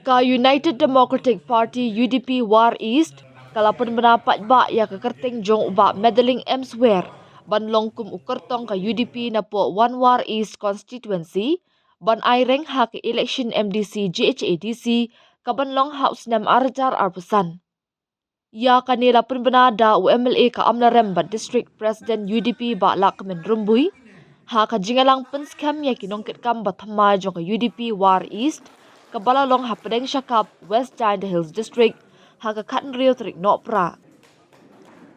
Ka United Democratic Party UDP War East kalapun menapat ba ya ke kerting jong uba meddling elsewhere ban longkum ukertong ka UDP na po One War East constituency ban aireng ha ke election MDC GHADC ka banlong house nam arjar arpusan. Ya kanila pun benada UMLA ka Amlarem ba district president UDP ba lakmen rumbui ha ka jingalang penskam ya kinongkit kam batama jong ka UDP War East kabalalong hapadeng syakap West Giant Hills District haga Katan Rio Trik Nopra.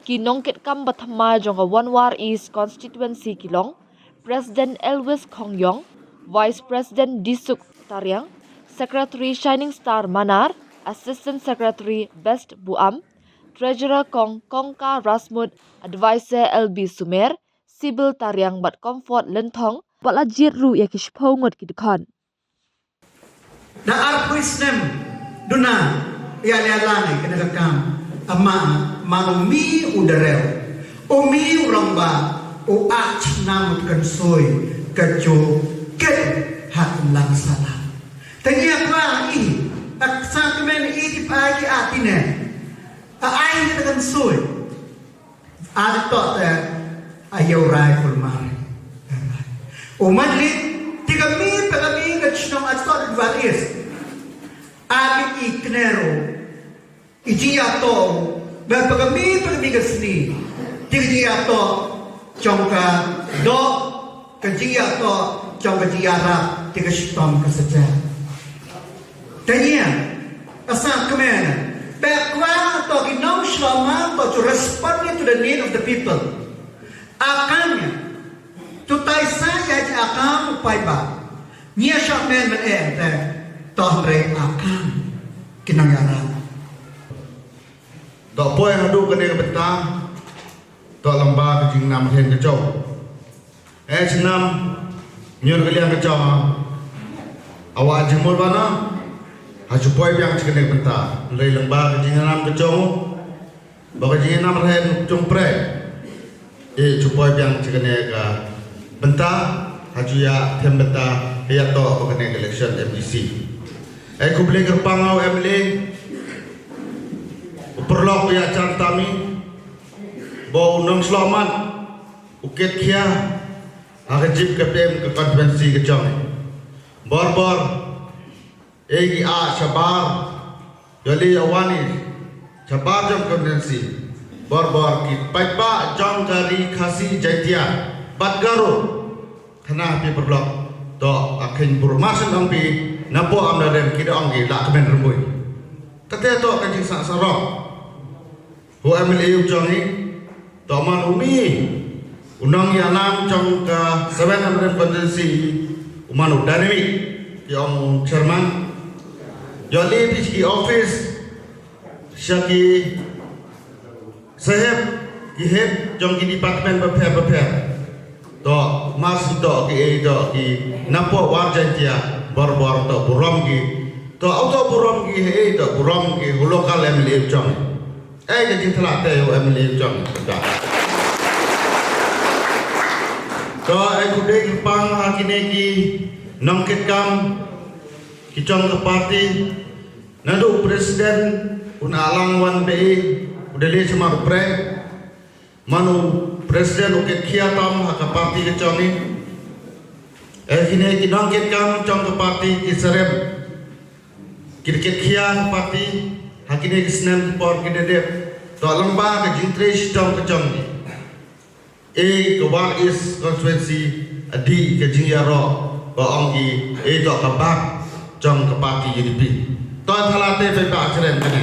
Kinongkit kam batama jong One War East constituency kilong, President Elvis Kongyong, Vice President Disuk Taryang, Secretary Shining Star Manar, Assistant Secretary Best Buam, Treasurer Kongka Rasmud, Advisor LB Sumer, Sibyl Taryang Bat Comfort Lentong, Balajir Ru Yakishpongot Kidukon. Na arpuisnem duna ialalani kenakam ama manumi udarel umi uramba o ach namut kansoy kajo ket hat langsana tanya kwa i aksa kemen i pagi atine ai kansoy ato te ayo rai fulmare o madlit Tigami pagami kachnong at started varies. Ami iknero. Ijiato. Pagami kasni. Tigiato. Chongka do. Kajiato. Chongka jiara. Tigashtom kasaja. Tanya. Asa kamena. Bakwa to ginaw shlama to respond to the need of the people. Akanya. Tutay saya di akam upay ba? Niya siya men tohre akam kinangyaran. Dok poy hadu kene betang. Dok lamba kejing nam hen kecau. Senam nyon kalian kecau. Awak jemur bana. Haju poy yang kene betang. Lei lamba kejing nam kecau. Baka kejing nam hen cumpre. Cupoy yang kene ka bentah haju ya tem bentah ya to mengenai election MDC. Kubli kerpangau MLA perlok ya cantami bau nong selamat ukit kia agajib KPM ke konvensi kecong bor egi a sabar jali awani sabar jom konvensi bor ki paipa jong dari khasi jaitia bat garo kena pi berblok to akin burmasan ampi napo amdaren kida anggi la kemen rembui kate to kajing sak sarok ho MLA ujongi to man umi unang ya nam jong ka 700 konvensi uman udani ki om chairman joli pi office syaki sahib ki head jong ki department beper to mas to ki napo warjan dia bor to burom ki to auto burom ki to burom ki lokal MLA jong jadi telah te MLA jong to kude pang hakine ki nongkit kam ki jong ke parti nadu presiden unalang wan be udele cuma pre manu Presiden ukit kiatam haka parti keconi kini kinongkit kam cong ke parti kiserem kidikit kia parti hakini kisnen por kidedep to lembah ke jintresh cong keconi ke War East constituency adi ke jingyaro ba ongki to kabak cong ke parti UDP to thalate pe ba achren kene